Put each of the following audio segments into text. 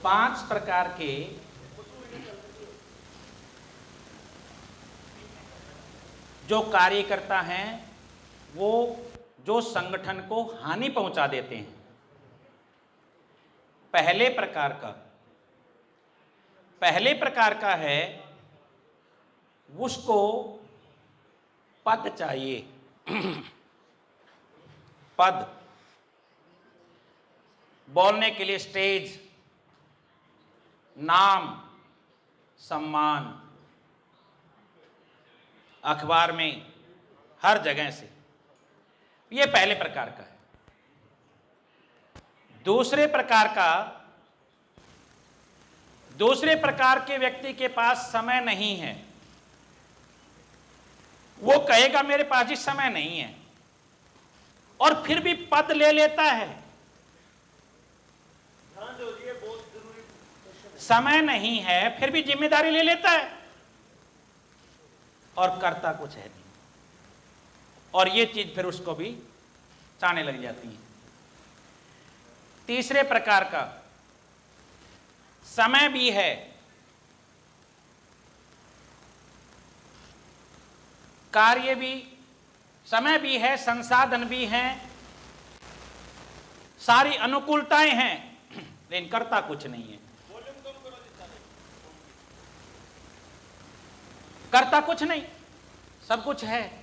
5 प्रकार के जो कार्यकर्ता हैं वो जो संगठन को हानि पहुंचा देते हैं। पहले प्रकार का है उसको पद चाहिए। पद, बोलने के लिए स्टेज, नाम, सम्मान, अखबार में, हर जगह से। यह पहले प्रकार का है। दूसरे प्रकार के व्यक्ति के पास समय नहीं है। वो कहेगा मेरे पास ही समय नहीं है, और फिर भी पद ले लेता है। समय नहीं है फिर भी जिम्मेदारी ले लेता है और करता कुछ है नहीं, और ये चीज फिर उसको भी चाहने लग जाती है। तीसरे प्रकार का, समय भी है, कार्य भी, समय भी है, संसाधन भी हैं, सारी अनुकूलताएं हैं, लेकिन करता कुछ नहीं है। करता कुछ नहीं, सब कुछ है।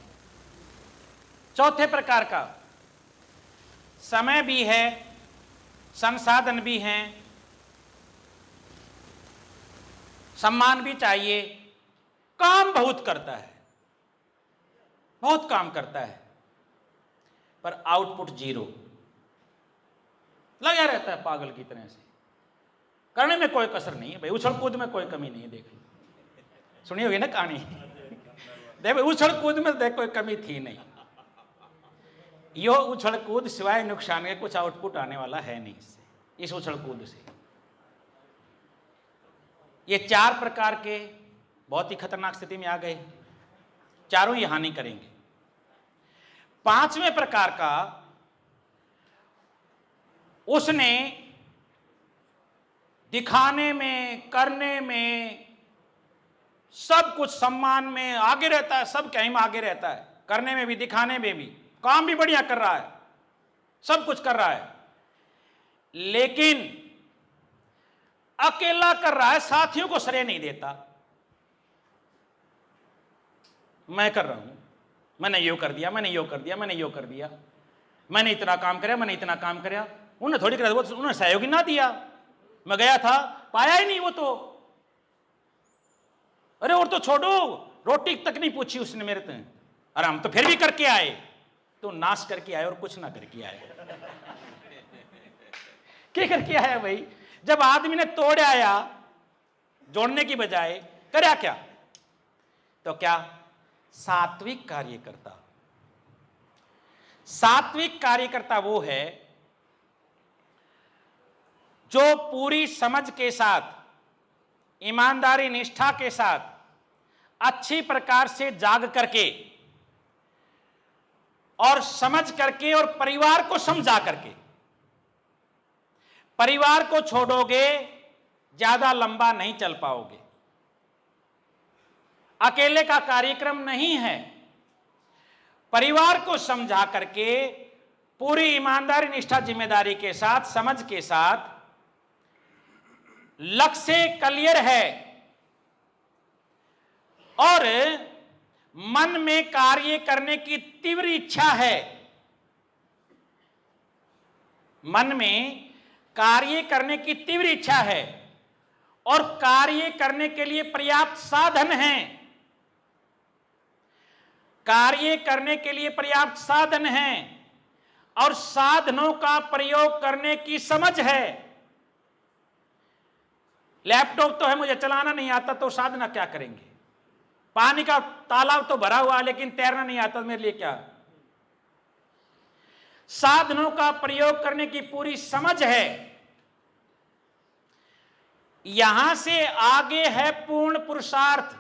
चौथे प्रकार का, समय भी है, संसाधन भी हैं, सम्मान भी चाहिए, काम बहुत करता है, बहुत काम करता है, पर आउटपुट 0। लगा रहता है पागल की तरह से। करने में कोई कसर नहीं है भाई, उछल कूद में कोई कमी नहीं है। देख लो, सुनी होगी ना कहानी। देखो उछल कूद में देख कोई कमी थी नहीं। यो उछल कूद सिवाय नुकसान के कुछ आउटपुट आने वाला है नहीं इससे, इस उछल कूद से। ये 4 प्रकार के बहुत ही खतरनाक स्थिति में आ गए, चारों ही हानि करेंगे। 5वें प्रकार का, उसने दिखाने में, करने में, सब कुछ, सम्मान में आगे रहता है, सब कहीं में आगे रहता है, करने में भी, दिखाने में भी, काम भी बढ़िया कर रहा है, सब कुछ कर रहा है, लेकिन अकेला कर रहा है, साथियों को श्रेय नहीं देता। मैं कर रहा हूं, मैंने यो कर दिया, मैंने यो कर दिया, मैंने यो कर दिया, मैंने इतना काम कराया, मैंने इतना काम कराया। उन्हें थोड़ी कर, उन्होंने सहयोग ही ना दिया। मैं गया था, पाया ही नहीं वो तो। अरे और तो छोड़ो, रोटी तक नहीं पूछी उसने मेरे से। अरे हम तो फिर भी करके आए। तो नाश करके आए और कुछ ना करके आए। क्या करके आया भाई? जब आदमी ने तोड़ आया, जोड़ने की बजाय करया क्या? तो क्या? सात्विक कार्यकर्ता। सात्विक कार्यकर्ता वो है जो पूरी समझ के साथ, ईमानदारी, निष्ठा के साथ, अच्छी प्रकार से जाग करके और समझ करके और परिवार को समझा करके। परिवार को छोड़ोगे ज्यादा लंबा नहीं चल पाओगे। अकेले का कार्यक्रम नहीं है। परिवार को समझा करके पूरी ईमानदारी, निष्ठा, जिम्मेदारी के साथ, समझ के साथ, लक्ष्य क्लियर है और मन में कार्य करने की तीव्र इच्छा है। मन में कार्य करने की तीव्र इच्छा है और कार्य करने के लिए पर्याप्त साधन हैं। कार्य करने के लिए पर्याप्त साधन हैं और साधनों का प्रयोग करने की समझ है। लैपटॉप तो है, मुझे चलाना नहीं आता, तो साधना क्या करेंगे? पानी का तालाब तो भरा हुआ लेकिन तैरना नहीं आता, मेरे लिए क्या? साधनों का प्रयोग करने की पूरी समझ है। यहां से आगे है पूर्ण पुरुषार्थ।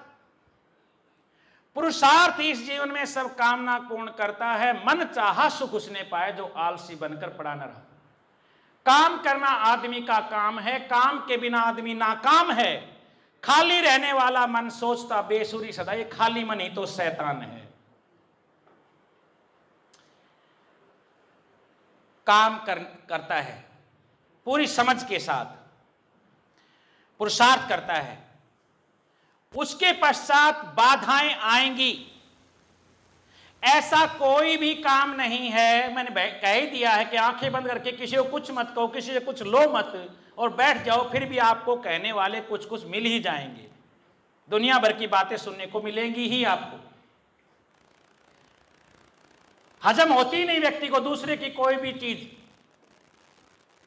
पुरुषार्थ इस जीवन में सब कामना पूर्ण करता है। मन चाहा सुख उसने पाए, जो आलसी बनकर पड़ा न रहा। काम करना आदमी का काम है, काम के बिना आदमी नाकाम है। खाली रहने वाला मन सोचता बेसुरी सदा, ये खाली मन ही तो शैतान है। काम करता है पूरी समझ के साथ, पुरुषार्थ करता है, उसके पश्चात बाधाएं आएंगी। ऐसा कोई भी काम नहीं है, मैंने कह ही दिया है कि आंखें बंद करके किसी को कुछ मत कहो, किसी से कुछ लो मत और बैठ जाओ, फिर भी आपको कहने वाले कुछ कुछ मिल ही जाएंगे। दुनिया भर की बातें सुनने को मिलेंगी ही आपको। हजम होती नहीं व्यक्ति को दूसरे की कोई भी चीज।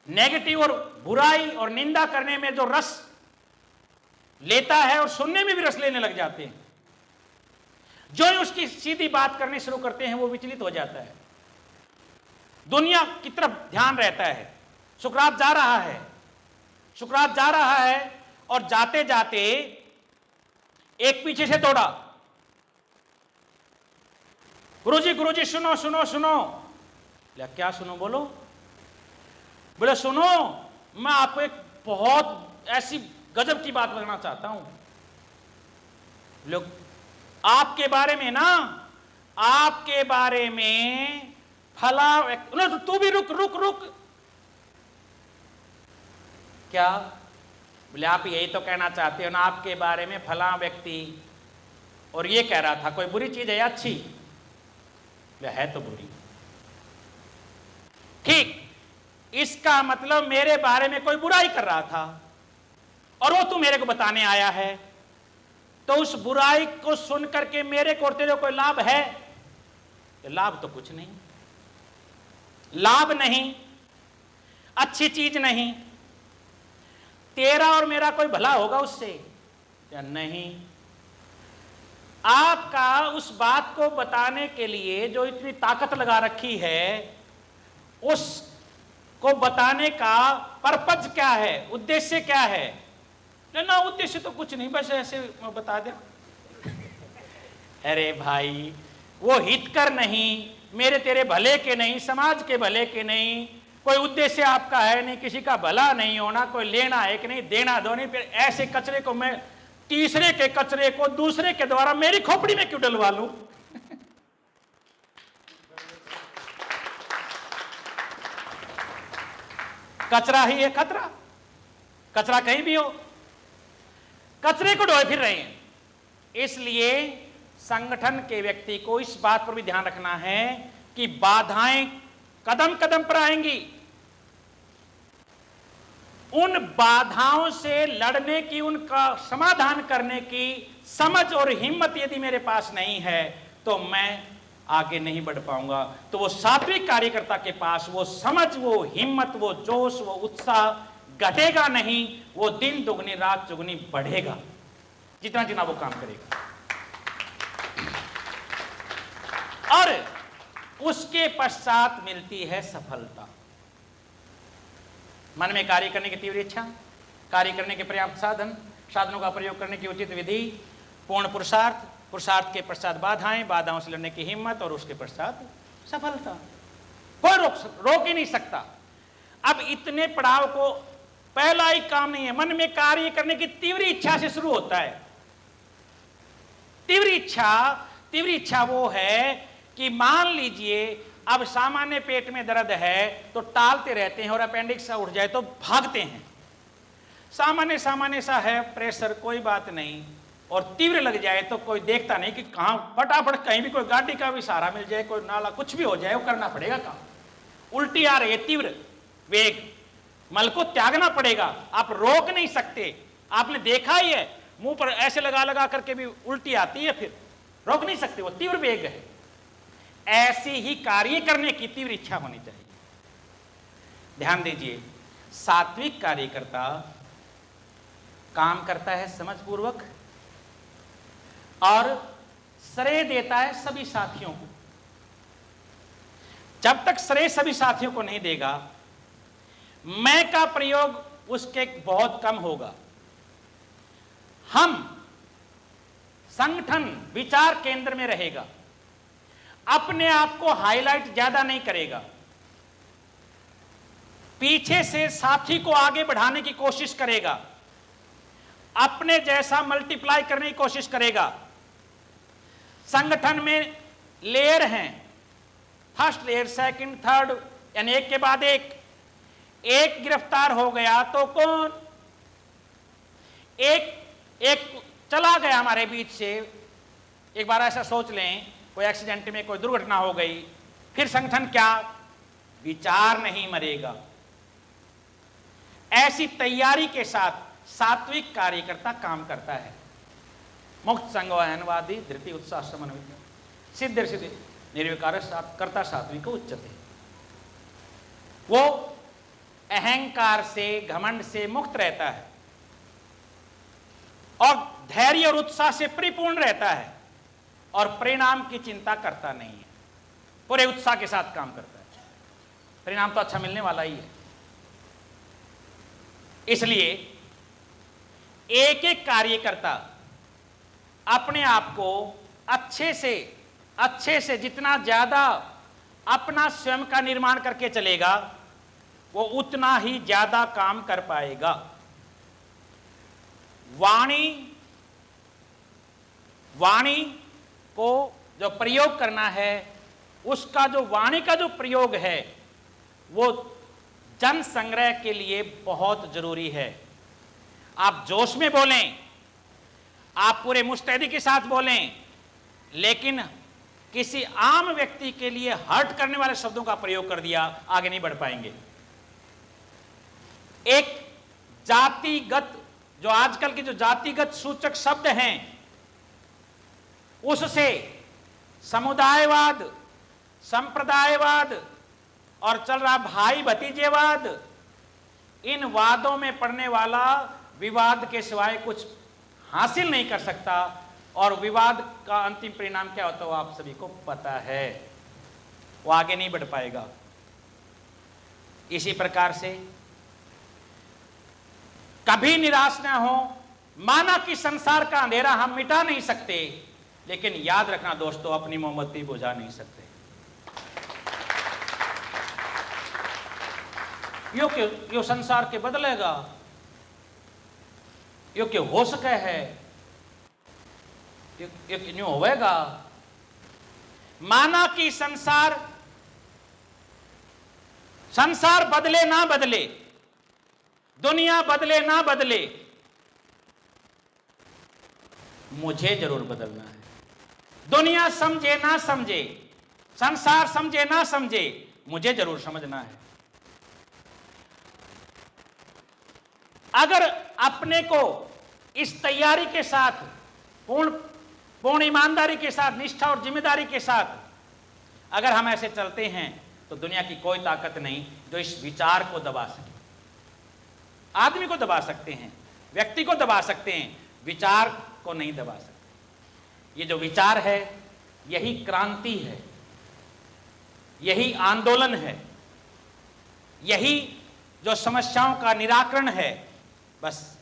नेगेटिव और बुराई और निंदा करने में जो रस लेता है और सुनने में भी रस लेने लग जाते हैं, जो ही उसकी सीधी बात करनी शुरू करते हैं वो विचलित हो जाता है, दुनिया की तरफ ध्यान रहता है। सुकरात जा रहा है, सुकरात जा रहा है और जाते जाते एक पीछे से दौड़ा, गुरुजी सुनो सुनो सुनो। क्या सुनो? बोलो। बोले सुनो, मैं आपको एक बहुत ऐसी गजब की बात बताना चाहता हूं। लोग आपके बारे में ना, आपके बारे में फला, तू भी रुक रुक रुक। क्या? बोले आप यही तो कहना चाहते हो ना, आपके बारे में फला व्यक्ति और ये कह रहा था। कोई बुरी चीज है या अच्छी? है तो बुरी। ठीक, इसका मतलब मेरे बारे में कोई बुराई कर रहा था और वो तू मेरे को बताने आया है, तो उस बुराई को सुन करके मेरे को और तेरे को कोई लाभ है? लाभ तो कुछ नहीं, लाभ नहीं, अच्छी चीज नहीं। तेरा और मेरा कोई भला होगा उससे या नहीं? आपका उस बात को बताने के लिए जो इतनी ताकत लगा रखी है, उसको बताने का पर्पज क्या है, उद्देश्य क्या है? ना उद्देश्य तो कुछ नहीं, बस ऐसे बता दे। अरे भाई, वो हितकर नहीं, मेरे तेरे भले के नहीं, समाज के भले के नहीं, कोई उद्देश्य आपका है नहीं, किसी का भला नहीं होना, कोई लेना है कि नहीं, देना दो नहीं। फिर ऐसे कचरे को मैं, तीसरे के कचरे को दूसरे के द्वारा मेरी खोपड़ी में क्यों डलवा लूं? कचरा ही है खतरा, कचरा कहीं भी हो, कचरे को ढोए फिर रहे हैं। इसलिए संगठन के व्यक्ति को इस बात पर भी ध्यान रखना है कि बाधाएं कदम कदम पर आएंगी। उन बाधाओं से लड़ने की, उनका समाधान करने की समझ और हिम्मत यदि मेरे पास नहीं है तो मैं आगे नहीं बढ़ पाऊंगा। तो वो सात्विक कार्यकर्ता के पास वो समझ, वो हिम्मत, वो जोश, वो उत्साह घटेगा नहीं, वो दिन दुगनी रात चुगनी बढ़ेगा जितना जितना वो काम करेगा। और उसके पश्चात मिलती है सफलता। मन में कार्य करने की तीव्र इच्छा, कार्य करने के पर्याप्त साधन, साधनों का प्रयोग करने की उचित विधि, पूर्ण पुरुषार्थ, पुरुषार्थ के पश्चात बाधाएं, बाधाओं से लड़ने की हिम्मत और उसके पश्चात सफलता। कोई रोक ही नहीं सकता। अब इतने पड़ाव को, पहला ही काम नहीं है, मन में कार्य करने की तीव्र इच्छा से शुरू होता है। तीव्र इच्छा वो है कि मान लीजिए अब सामान्य पेट में दर्द है तो टालते रहते हैं और अपेंडिक्स सा उठ जाए तो भागते हैं। सामान्य सा है प्रेशर, कोई बात नहीं, और तीव्र लग जाए तो कोई देखता नहीं कि कहां, फटाफट कहीं भी कोई गाड़ी का भी सहारा मिल जाए, कोई नाला कुछ भी हो जाए, वो करना पड़ेगा काम। उल्टी आ रही है, तीव्र वेग, मल को त्यागना पड़ेगा, आप रोक नहीं सकते। आपने देखा ही है, मुंह पर ऐसे लगा लगा करके भी उल्टी आती है, फिर रोक नहीं सकते, वो तीव्र वेग है। ऐसी ही कार्य करने की तीव्र इच्छा होनी चाहिए। ध्यान दीजिए, सात्विक कार्यकर्ता काम करता है समझपूर्वक और श्रेय देता है सभी साथियों को। जब तक श्रेय सभी साथियों को नहीं देगा, मैं का प्रयोग उसके बहुत कम होगा। हम संगठन विचार केंद्र में रहेगा, अपने आप को हाईलाइट ज्यादा नहीं करेगा। पीछे से साथी को आगे बढ़ाने की कोशिश करेगा, अपने जैसा मल्टीप्लाई करने की कोशिश करेगा। संगठन में लेयर हैं, फर्स्ट लेयर, सेकंड, थर्ड, यानी एक के बाद एक गिरफ्तार हो गया तो कौन, एक चला गया हमारे बीच से। एक बार ऐसा सोच लें, कोई एक्सीडेंट में कोई दुर्घटना हो गई, फिर संगठन क्या, विचार नहीं मरेगा। ऐसी तैयारी के साथ सात्विक कार्यकर्ता काम करता है। मुक्त संगवाहनवादी धृति उत्साह समन्वित सिद्ध सिद्धि निर्विकार कर्ता सात्विक उच्चते। वो अहंकार से, घमंड से मुक्त रहता है और धैर्य और उत्साह से परिपूर्ण रहता है और परिणाम की चिंता करता नहीं है, पूरे उत्साह के साथ काम करता है। परिणाम तो अच्छा मिलने वाला ही है। इसलिए एक एक कार्यकर्ता अपने आप को अच्छे से जितना ज्यादा अपना स्वयं का निर्माण करके चलेगा, वो उतना ही ज्यादा काम कर पाएगा। वाणी को जो प्रयोग करना है, उसका जो वाणी का जो प्रयोग है, वो जन संग्रह के लिए बहुत जरूरी है। आप जोश में बोलें, आप पूरे मुस्तैदी के साथ बोलें, लेकिन किसी आम व्यक्ति के लिए हर्ट करने वाले शब्दों का प्रयोग कर दिया, आगे नहीं बढ़ पाएंगे। एक जातिगत, जो आजकल के जो जातिगत सूचक शब्द हैं, उससे समुदायवाद, संप्रदायवाद और चल रहा भाई भतीजेवाद, इन वादों में पड़ने वाला विवाद के सिवाय कुछ हासिल नहीं कर सकता। और विवाद का अंतिम परिणाम क्या होता है वो आप सभी को पता है, वो आगे नहीं बढ़ पाएगा। इसी प्रकार से कभी निराश ना हो। माना कि संसार का अंधेरा हम मिटा नहीं सकते, लेकिन याद रखना दोस्तों, अपनी मोमबत्ती बुझा नहीं सकते। यो संसार के बदलेगा, यो क्यों हो सके है, यो क्यों होवेगा। माना कि संसार बदले ना बदले, दुनिया बदले ना बदले, मुझे जरूर बदलना है। दुनिया समझे ना समझे, संसार समझे ना समझे, मुझे जरूर समझना है। अगर अपने को इस तैयारी के साथ, पूर्ण ईमानदारी के साथ, निष्ठा और जिम्मेदारी के साथ अगर हम ऐसे चलते हैं, तो दुनिया की कोई ताकत नहीं जो इस विचार को दबा सके। आदमी को दबा सकते हैं, व्यक्ति को दबा सकते हैं, विचार को नहीं दबा सकते। ये जो विचार है, यही क्रांति है, यही आंदोलन है, यही जो समस्याओं का निराकरण है। बस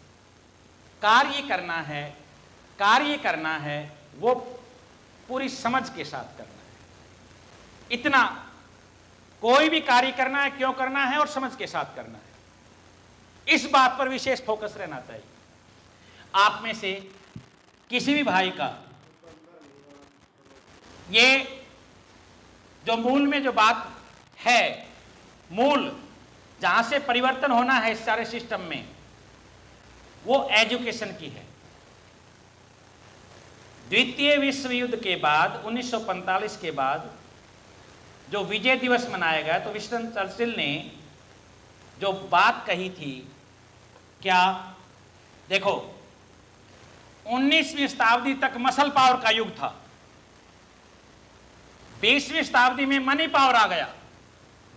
कार्य करना है, वो पूरी समझ के साथ करना है। इतना, कोई भी कार्य करना है, क्यों करना है और समझ के साथ करना है, इस बात पर विशेष फोकस रहना चाहिए। आप में से किसी भी भाई का ये जो मूल में जो बात है, मूल जहां से परिवर्तन होना है इस सारे सिस्टम में, वो एजुकेशन की है। द्वितीय विश्व युद्ध के बाद 1945 के बाद जो विजय दिवस मनाया गया, तो विंस्टन चर्चिल ने जो बात कही थी, क्या देखो, 19वीं शताब्दी तक मसल पावर का युग था, 20वीं शताब्दी में मनी पावर आ गया,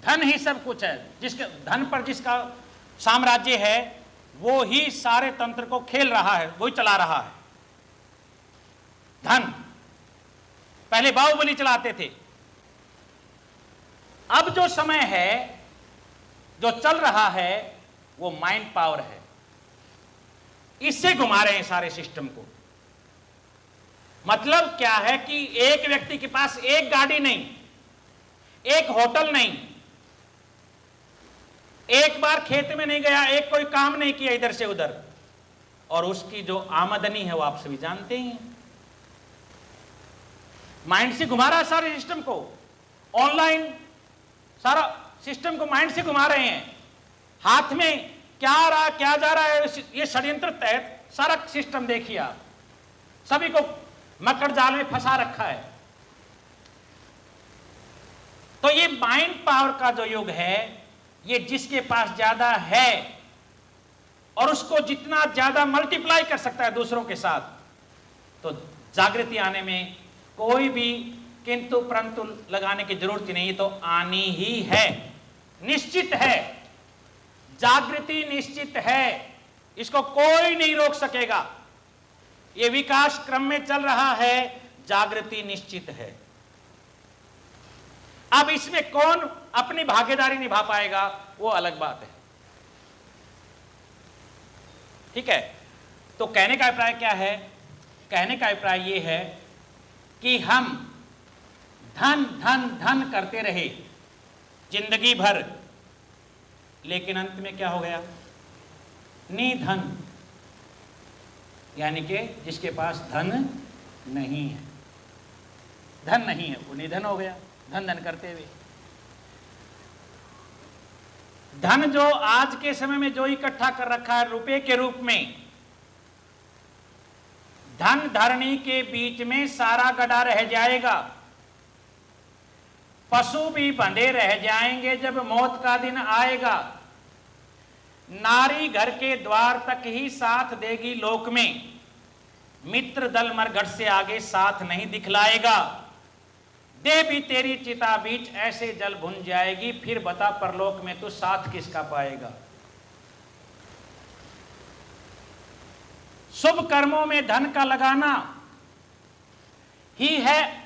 धन ही सब कुछ है, जिसके धन पर जिसका साम्राज्य है वो ही सारे तंत्र को खेल रहा है, वही चला रहा है। धन पहले बाहुबली चलाते थे, अब जो समय है, जो चल रहा है, वो माइंड पावर है। इससे घुमा रहे हैं सारे सिस्टम को। मतलब क्या है कि एक व्यक्ति के पास एक गाड़ी नहीं, एक होटल नहीं, एक बार खेत में नहीं गया, एक कोई काम नहीं किया इधर से उधर, और उसकी जो आमदनी है वो आप सभी जानते ही हैं। माइंड से घुमा रहा है सारे सिस्टम को, ऑनलाइन सारा सिस्टम को माइंड से घुमा रहे हैं। हाथ में क्या आ रहा क्या जा रहा है, ये षड्यंत्र तहत सारा सिस्टम देखिए आप, सभी को मकर जाल में फंसा रखा है। तो ये माइंड पावर का जो युग है, ये जिसके पास ज्यादा है और उसको जितना ज्यादा मल्टीप्लाई कर सकता है दूसरों के साथ, तो जागृति आने में कोई भी किंतु परंतु लगाने की जरूरत ही नहीं, तो आनी ही है, निश्चित है। जागृति निश्चित है, इसको कोई नहीं रोक सकेगा। ये विकास क्रम में चल रहा है, जागृति निश्चित है। अब इसमें कौन अपनी भागीदारी निभा पाएगा वो अलग बात है, ठीक है। तो कहने का अभिप्राय क्या है? कहने का अभिप्राय ये है कि हम धन धन धन करते रहे जिंदगी भर, लेकिन अंत में क्या हो गया? निधन, यानी कि जिसके पास धन नहीं है, धन नहीं है वो निधन हो गया, धन धन करते हुए। धन जो आज के समय में जो इकट्ठा कर रखा है रुपए के रूप में, धन धरणी के बीच में सारा गड़ा रह जाएगा। पशु भी बंधे रह जाएंगे जब मौत का दिन आएगा। नारी घर के द्वार तक ही साथ देगी लोक में, मित्र दल मरघट से आगे साथ नहीं दिखलाएगा। दे भी तेरी चिता बीच ऐसे जल भुन जाएगी, फिर बता परलोक में तू साथ किसका पाएगा। शुभ कर्मों में धन का लगाना ही है,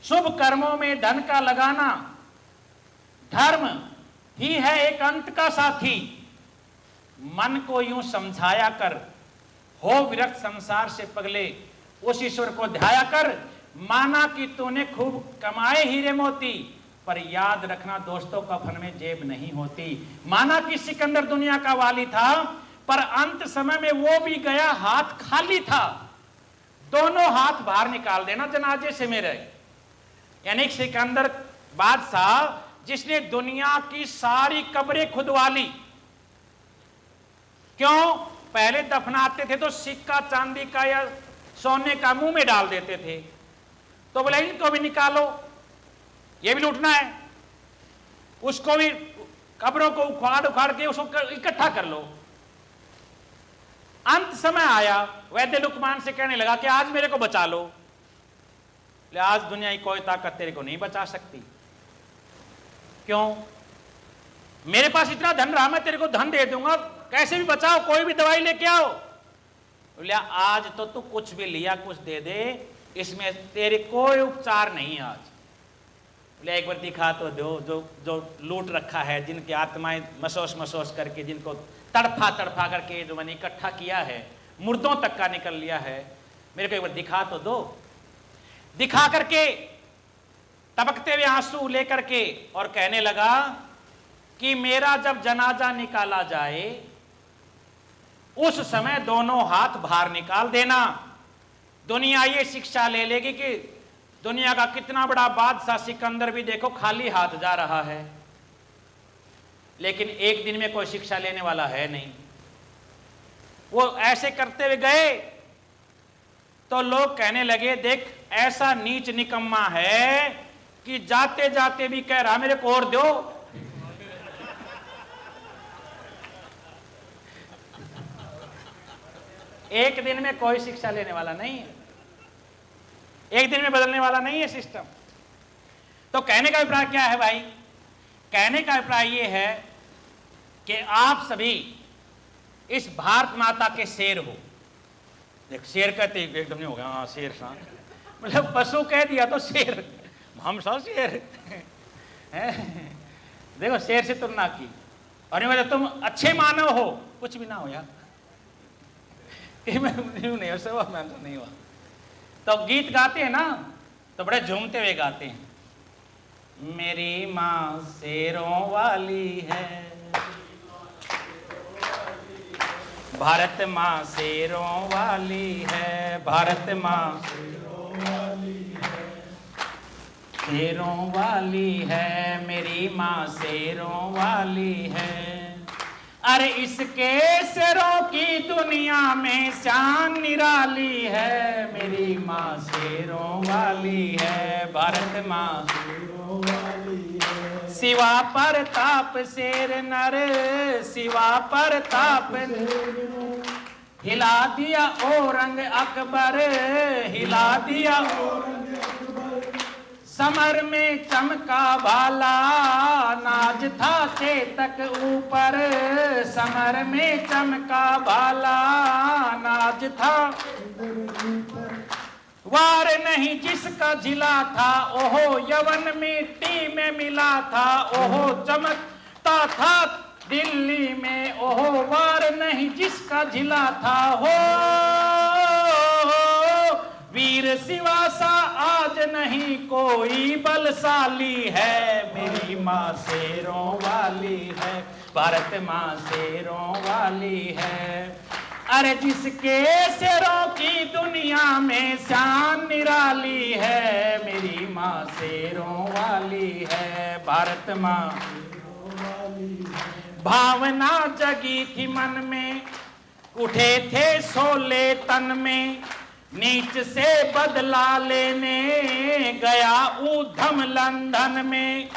शुभ कर्मों में धन का लगाना धर्म ही है एक अंत का साथी। मन को यूं समझाया कर, हो विरक्त संसार से पगले, उस ईश्वर को ध्याया कर। माना कि तूने खूब कमाए हीरे मोती, पर याद रखना दोस्तों का फन में जेब नहीं होती। माना कि सिकंदर दुनिया का वाली था, पर अंत समय में वो भी गया हाथ खाली था। दोनों हाथ बाहर निकाल देना जनाजे से मेरे। यानी सिकंदर बादशाह जिसने दुनिया की सारी कब्रें खुदवा ली, क्यों? पहले दफनाते थे तो सिक्का चांदी का या सोने का मुंह में डाल देते थे, तो बोले इनको भी निकालो, ये भी लूटना है, उसको भी कब्रों को उखाड़ उखाड़ के उसको इकट्ठा कर लो। अंत समय आया, वैद्य लुकमान से कहने लगा कि आज मेरे को बचा लो। आज दुनिया की कोई ताकत तेरे को नहीं बचा सकती। क्यों? मेरे पास इतना धन रहा, मैं तेरे को धन दे दूंगा, कैसे भी बचाओ, कोई भी दवाई लेके आओ। बोले आज तो तू कुछ भी लिया कुछ दे दे, इसमें तेरे कोई उपचार नहीं आज। बोले एक बार दिखा तो दो, जो लूट रखा है, जिनकी आत्माएं मसोस मसोस करके, जिनको तड़फा तड़फा करके जो मैंने इकट्ठा किया है, मुर्दों तक का निकल लिया है, मेरे को एक बार दिखा तो दो। दिखा करके टपकते हुए आंसू लेकर के और कहने लगा कि मेरा जब जनाजा निकाला जाए उस समय दोनों हाथ बाहर निकाल देना। दुनिया ये शिक्षा ले लेगी कि दुनिया का कितना बड़ा बादशाह सिकंदर भी देखो खाली हाथ जा रहा है, लेकिन एक दिन में कोई शिक्षा लेने वाला है नहीं। वो ऐसे करते हुए गए तो लोग कहने लगे देख ऐसा नीच निकम्मा है कि जाते जाते भी कह रहा मेरे को और दो। एक दिन में कोई शिक्षा लेने वाला नहीं है, एक दिन में बदलने वाला नहीं है सिस्टम। तो कहने का अभिप्राय क्या है भाई? कहने का अभिप्राय ये है कि आप सभी इस भारत माता के शेर हो। देख शेर कहते एकदम नहीं हो गया, हाँ शेर सा मतलब पशु कह दिया तो शेर, हम सब शेर देखो शेर से तुलना की, और ये तुम अच्छे मानव हो, कुछ भी ना हो यार नहीं नहीं हुआ। तो गीत गाते हैं ना तो बड़े झूमते हुए गाते हैं, मेरी माँ शेरों वाली है। भारत माँ शेरों वाली है, भारत माँ शेरों वाली है, मेरी माँ शेरों वाली है। अरे इसके शेरों की दुनिया में शान निराली है, मेरी माँ शेरों वाली है, भारत माँ शेरों वाली है। शिवा प्रताप शेर नर, शिवा प्रताप हिला दिया औरंग अकबर, हिला दिया समर में चमका भाला, नाज था चेतक ऊपर, समर में चमका भाला, नाज था वार नहीं जिसका जिला था, ओहो यवन मिट्टी में मिला था, ओहो चमकता था दिल्ली में, ओहो वार नहीं जिसका जिला था, हो वीर शिवा सा आज नहीं कोई बलशाली है, मेरी माँ शेरों वाली है, भारत माँ शेरों वाली है। अरे जिसके शेरों की दुनिया में शान निराली है, मेरी माँ शेरों वाली है, भारत माँ शेरों वाली है। भावना जगी थी मन में, उठे थे शोले तन में, नीच से बदला लेने गया ऊधम लंदन में,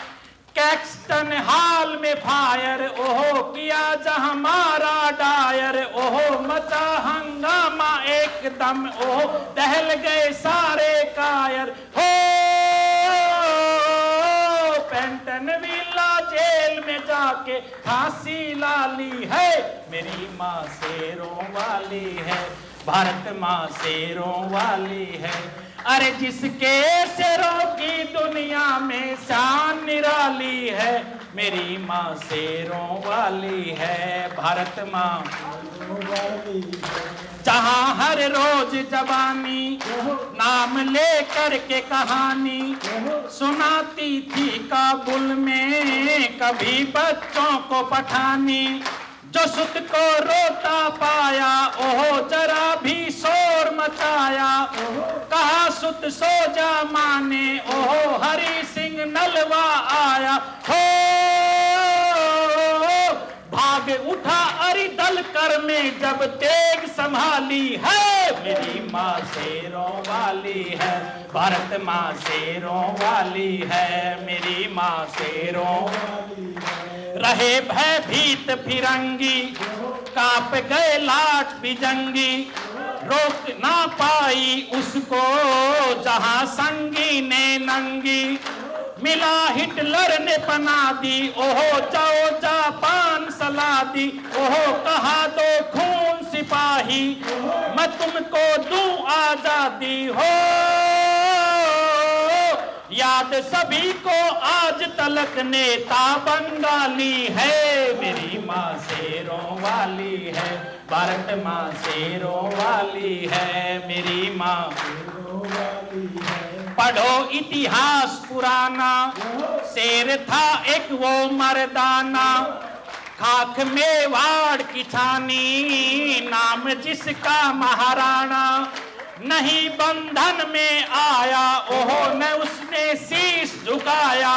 कैक्सटन हाल में फायर, ओहो किया जहां मारा डायर, ओहो मचा हंगामा एकदम, ओहो दहल गए सारे कायर, हो पेंटन विला जेल में जाके फांसी लाली है, मेरी माँ शेरों वाली है, भारत माँ शेरों वाली है। अरे जिसके शेरों की दुनिया में शान निराली है, मेरी माँ शेरों वाली है, भारत माँ शेरों वाली है। जहाँ हर रोज जवानी नाम ले करके कहानी सुनाती थी काबुल में, कभी बच्चों को पठानी, जो सुत को रोता पाया, ओहो जरा भी शोर मचाया, कहा सुत सो जा माने, ओहो हरि सिंह नलवा आया, हो भाग उठा अरि दल कर में जब तेग संभाली है, मेरी माँ शेरों वाली है, भारत माँ शेरों वाली है, मेरी माँ शेरों वाली है। रहे भयभीत फिरंगी, कांप गए लाट बिजंगी, रोक ना पाई उसको जहां संगी ने नंगी, मिला हिटलर ने पना दी, ओहो जाओ जापान सला दी, ओहो कहा दो खून सिपाही, मैं तुमको दूं आजादी, हो याद सभी को आज तलक नेता बंगाली है, मेरी माँ शेरों वाली है, भारत माँ शेरों वाली है, मेरी माँ शेरों वाली है। पढ़ो इतिहास पुराना, शेर था एक वो मर्दाना, खाक मेवाड़ की छानी, नाम जिसका महाराणा, नहीं बंधन में आया, ओहो न उसने शीश झुकाया,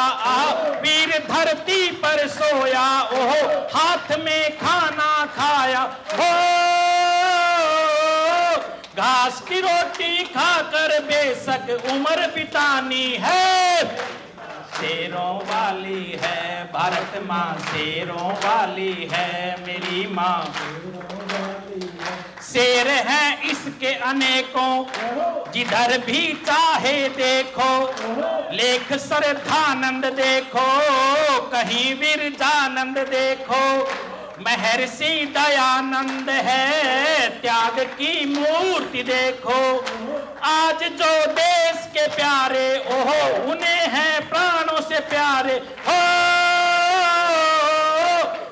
वीर धरती पर सोया, ओहो हाथ में खाना खाया, हो घास की रोटी खाकर बेशक उम्र बितानी है, शेरों वाली है, भारत माँ शेरों वाली है, मेरी माँ शेर है इसके अनेकों, जिधर भी चाहे देखो, लेख श्रद्धानंद देखो, कहीं विरजानंद देखो, महर्षि दयानंद है, त्याग की मूर्ति देखो, आज जो देश के प्यारे, ओहो उन्हें हैं प्राणों से प्यारे, हो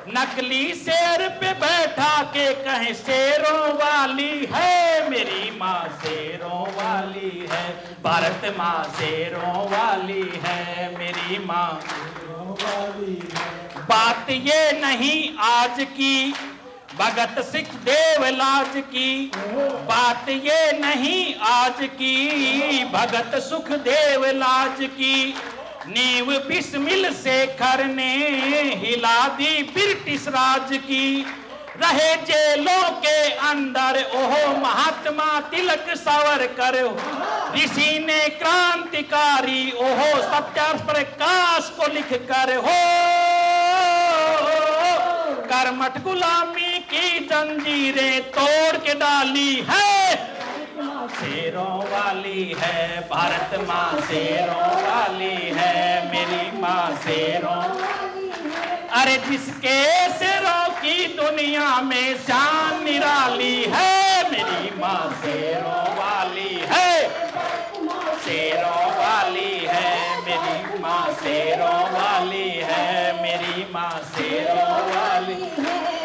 नकली शेर पे बैठा के कहे शेरों वाली है, मेरी माँ शेरों वाली है, भारत माँ शेरों वाली है मेरी माँ शेरों वाली है। बात ये नहीं आज की भगत सुखदेव लाज की, बात ये नहीं आज की भगत सुखदेव लाज की। नींव बिस्मिल शेखर ने हिला दी ब्रिटिश राज की। रहे जेलों के अंदर ओहो महात्मा तिलक सावरकर, ऋषि ने क्रांतिकारी ओहो सत्याप्रकाश को लिख कर हो। कर्मठ गुलामी की जंजीरें तोड़ के डाली है, शेरों वाली है भारत माँ शेरों वाली है मेरी माँ शेरों। अरे जिसके शेरों की दुनिया में शान निराली है मेरी माँ शेरों वाली है, शेरों वाली है मेरी माँ शेरों वाली है मेरी माँ शेरों वाली।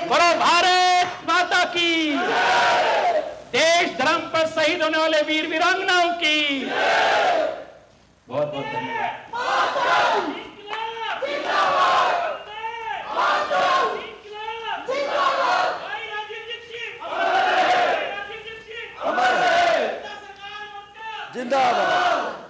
बोलो भारत माता की, देश धर्म पर शहीद होने वाले वीर वीरांगनाओं की बहुत बहुत धन्यवाद। जिंदाबाद।